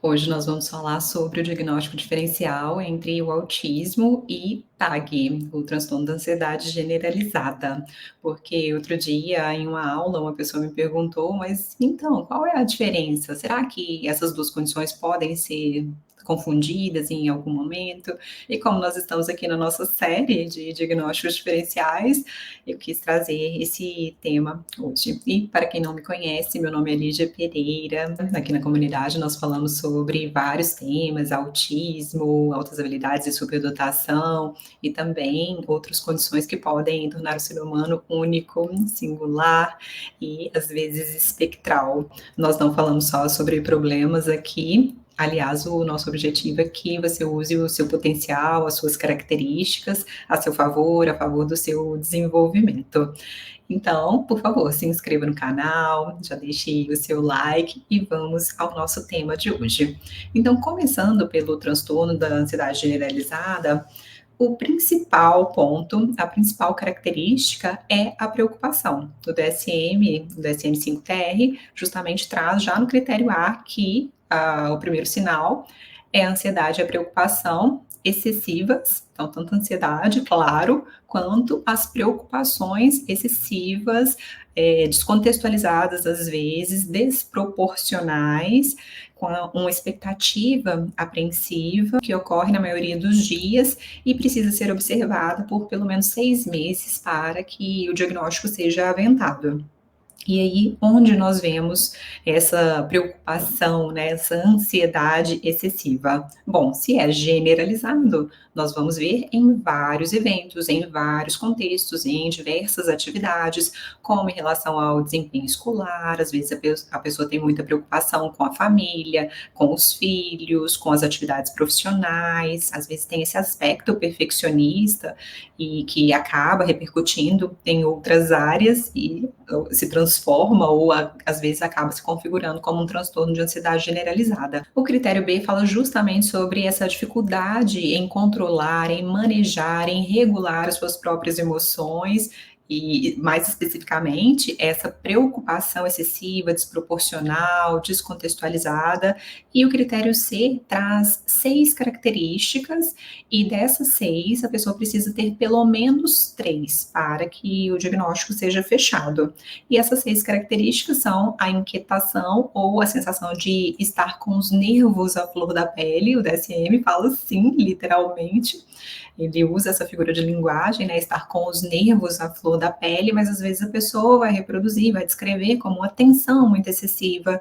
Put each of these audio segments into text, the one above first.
Hoje nós vamos falar sobre o diagnóstico diferencial entre o autismo e TAG, o transtorno da ansiedade generalizada. Porque outro dia, em uma aula, uma pessoa me perguntou: "Mas então, qual é a diferença? Será que essas 2 condições podem ser confundidas em algum momento?". E como nós estamos aqui na nossa série de diagnósticos diferenciais, eu quis trazer esse tema hoje. E para quem não me conhece, meu nome é Lígia Pereira. Aqui na comunidade nós falamos sobre vários temas, autismo, altas habilidades e superdotação, e também outras condições que podem tornar o ser humano único, singular e às vezes espectral. Nós não falamos só sobre problemas aqui. Aliás, o nosso objetivo é que você use o seu potencial, as suas características a seu favor, a favor do seu desenvolvimento. Então, por favor, se inscreva no canal, já deixe o seu like e vamos ao nosso tema de hoje. Então, começando pelo transtorno da ansiedade generalizada, o principal ponto, a principal característica é a preocupação. O DSM-5-TR, justamente traz já no critério A que o primeiro sinal é a ansiedade e a preocupação excessivas, então tanto a ansiedade, claro, quanto as preocupações excessivas, descontextualizadas às vezes, desproporcionais, com uma expectativa apreensiva que ocorre na maioria dos dias e precisa ser observada por pelo menos 6 meses para que o diagnóstico seja aventado. E aí, onde nós vemos essa preocupação, né, essa ansiedade excessiva? Bom, se é generalizado, nós vamos ver em vários eventos, em vários contextos, em diversas atividades, como em relação ao desempenho escolar, às vezes a pessoa tem muita preocupação com a família, com os filhos, com as atividades profissionais, às vezes tem esse aspecto perfeccionista e que acaba repercutindo em outras áreas e se transforma ou às vezes acaba se configurando como um transtorno de ansiedade generalizada. O critério B fala justamente sobre essa dificuldade em controlar, em manejar, em regular as suas próprias emoções e, mais especificamente, essa preocupação excessiva, desproporcional, descontextualizada. E o critério C traz 6 características, e dessas 6, a pessoa precisa ter pelo menos 3 para que o diagnóstico seja fechado. E essas 6 características são a inquietação ou a sensação de estar com os nervos à flor da pele. O DSM fala assim, literalmente. Ele usa essa figura de linguagem, né, estar com os nervos à flor da pele, mas às vezes a pessoa vai reproduzir, vai descrever como uma tensão muito excessiva.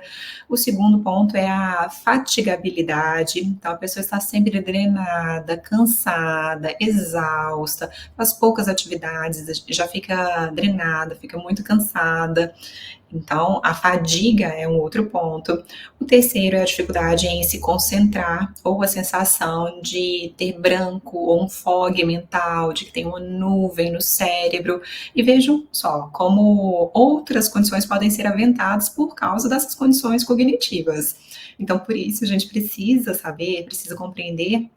O segundo ponto é a fatigabilidade, então a pessoa está sempre drenada, cansada, exausta, faz poucas atividades, já fica drenada, fica muito cansada. Então, a fadiga é um outro ponto. O terceiro é a dificuldade em se concentrar, ou a sensação de ter branco ou um fog mental, de que tem uma nuvem no cérebro. E vejam só como outras condições podem ser aventadas por causa dessas condições cognitivas. Então, por isso, a gente precisa saber, precisa compreender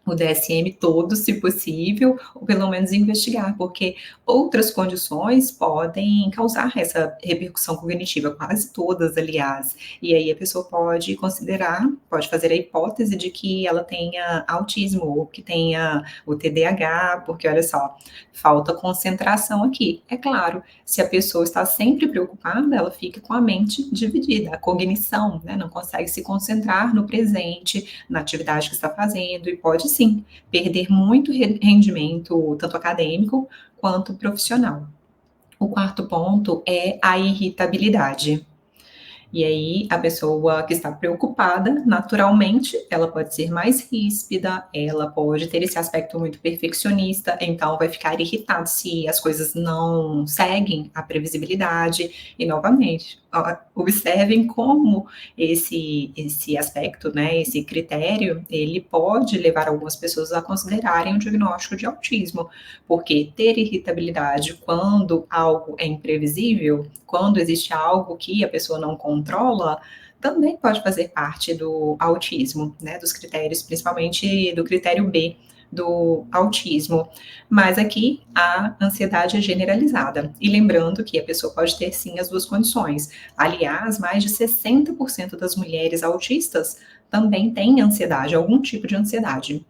o DSM todo, se possível, ou pelo menos investigar, porque outras condições podem causar essa repercussão cognitiva, quase todas, aliás. E aí a pessoa pode considerar, pode fazer a hipótese de que ela tenha autismo ou que tenha o TDAH, porque olha só, falta concentração aqui. É claro, se a pessoa está sempre preocupada, ela fica com a mente dividida, a cognição, né, não consegue se concentrar no presente, na atividade que está fazendo, e pode sim perder muito rendimento, tanto acadêmico quanto profissional. O quarto ponto é a irritabilidade. E aí, a pessoa que está preocupada, naturalmente, ela pode ser mais ríspida, ela pode ter esse aspecto muito perfeccionista, então vai ficar irritado se as coisas não seguem a previsibilidade. E, novamente, observem como esse aspecto, né, esse critério, ele pode levar algumas pessoas a considerarem o diagnóstico de autismo, porque ter irritabilidade quando algo é imprevisível, quando existe algo que a pessoa não controla, também pode fazer parte do autismo, né, dos critérios, principalmente do critério B do autismo, mas aqui a ansiedade é generalizada. E lembrando que a pessoa pode ter sim as duas condições. Aliás, mais de 60% das mulheres autistas também têm ansiedade, algum tipo de ansiedade.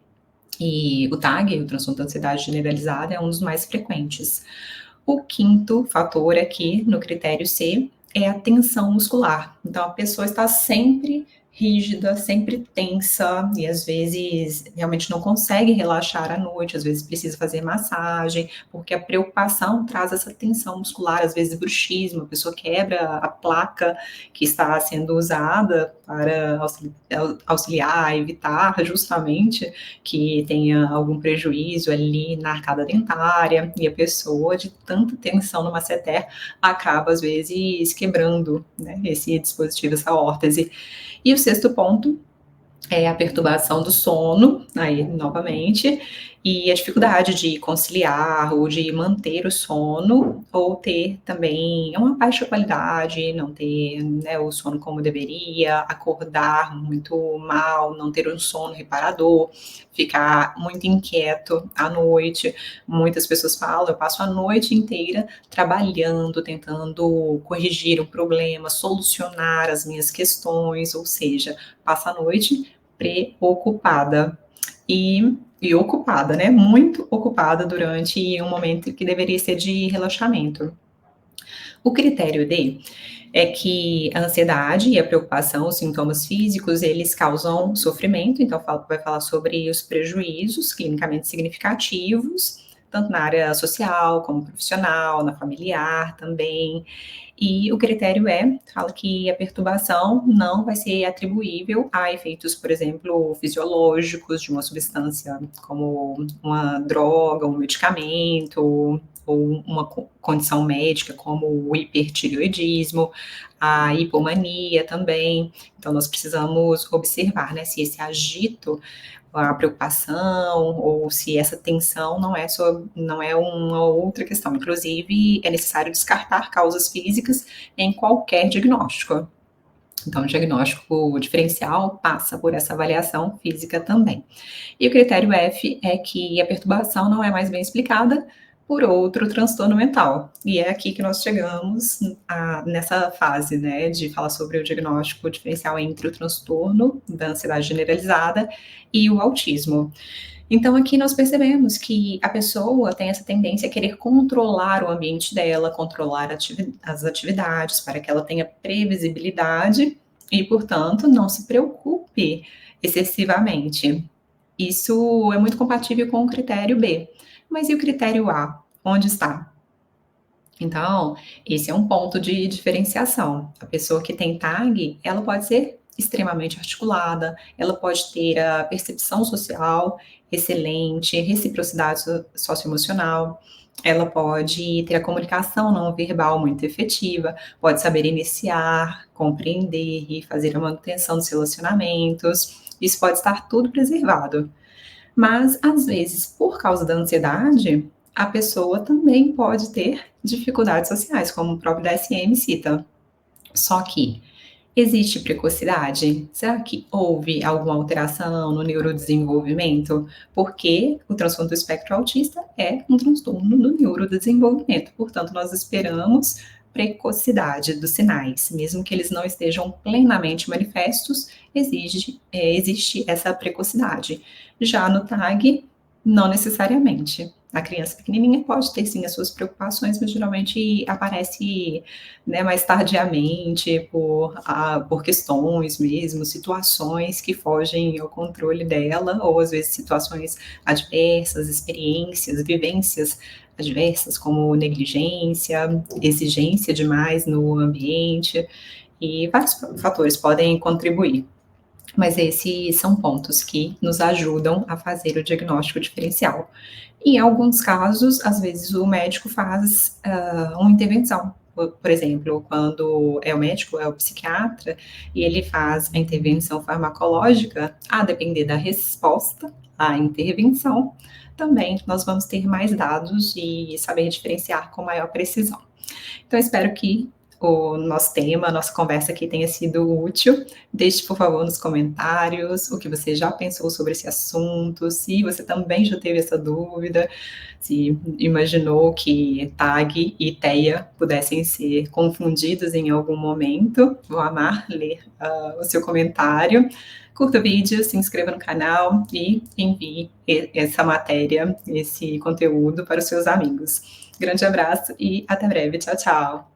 E o TAG, o transtorno da ansiedade generalizada, é um dos mais frequentes. O quinto fator aqui no critério C é a tensão muscular. Então, a pessoa está sempre rígida, sempre tensa e às vezes realmente não consegue relaxar à noite, às vezes precisa fazer massagem, porque a preocupação traz essa tensão muscular, às vezes bruxismo, a pessoa quebra a placa que está sendo usada para auxiliar, evitar justamente que tenha algum prejuízo ali na arcada dentária, e a pessoa, de tanta tensão no masseter, acaba, às vezes, quebrando, né, esse dispositivo, essa órtese. E o sexto ponto é a perturbação do sono, aí novamente, e a dificuldade de conciliar ou de manter o sono, ou ter também uma baixa qualidade, não ter, né, o sono como deveria, acordar muito mal, não ter um sono reparador, ficar muito inquieto à noite. Muitas pessoas falam, eu passo a noite inteira trabalhando, tentando corrigir um problema, solucionar as minhas questões, ou seja, passa a noite preocupada e ocupada, né? Muito ocupada durante um momento que deveria ser de relaxamento. O critério D é que a ansiedade e a preocupação, os sintomas físicos, eles causam sofrimento, então vai falar sobre os prejuízos clinicamente significativos, tanto na área social como profissional, na familiar também. E o critério fala que a perturbação não vai ser atribuível a efeitos, por exemplo, fisiológicos de uma substância como uma droga, um medicamento, ou uma condição médica como o hipertireoidismo, a hipomania também. Então, nós precisamos observar, né, se esse agito, a preocupação, ou se essa tensão não é uma outra questão. Inclusive, é necessário descartar causas físicas em qualquer diagnóstico. Então, o diagnóstico diferencial passa por essa avaliação física também. E o critério F é que a perturbação não é mais bem explicada por outro transtorno mental. E é aqui que nós chegamos nessa fase, né, de falar sobre o diagnóstico diferencial entre o transtorno da ansiedade generalizada e o autismo. Então, aqui nós percebemos que a pessoa tem essa tendência a querer controlar o ambiente dela, controlar as atividades, para que ela tenha previsibilidade e, portanto, não se preocupe excessivamente. Isso é muito compatível com o critério B. Mas e o critério A? Onde está? Então, esse é um ponto de diferenciação. A pessoa que tem TAG, ela pode ser extremamente articulada, ela pode ter a percepção social excelente, reciprocidade socioemocional, ela pode ter a comunicação não verbal muito efetiva, pode saber iniciar, compreender e fazer a manutenção dos relacionamentos. Isso pode estar tudo preservado. Mas, às vezes, por causa da ansiedade, a pessoa também pode ter dificuldades sociais, como o próprio DSM cita. Só que existe precocidade? Será que houve alguma alteração no neurodesenvolvimento? Porque o transtorno do espectro autista é um transtorno do neurodesenvolvimento, portanto, nós esperamos precocidade dos sinais, mesmo que eles não estejam plenamente manifestos, existe essa precocidade. Já no TAG, não necessariamente. A criança pequenininha pode ter sim as suas preocupações, mas geralmente aparece, né, mais tardiamente por questões mesmo, situações que fogem ao controle dela, ou às vezes situações adversas, experiências, vivências adversas, como negligência, exigência demais no ambiente, e vários fatores podem contribuir. Mas esses são pontos que nos ajudam a fazer o diagnóstico diferencial. Em alguns casos, às vezes o médico faz uma intervenção. Por exemplo, quando é o médico, é o psiquiatra, e ele faz a intervenção farmacológica, a depender da resposta à intervenção, também nós vamos ter mais dados e saber diferenciar com maior precisão. Então, espero que o nosso tema, a nossa conversa aqui tenha sido útil. Deixe, por favor, nos comentários o que você já pensou sobre esse assunto, se você também já teve essa dúvida, se imaginou que tag e teia pudessem ser confundidos em algum momento. Vou amar ler o seu comentário. Curta o vídeo, se inscreva no canal e envie essa matéria, esse conteúdo para os seus amigos. Grande abraço e até breve. Tchau, tchau.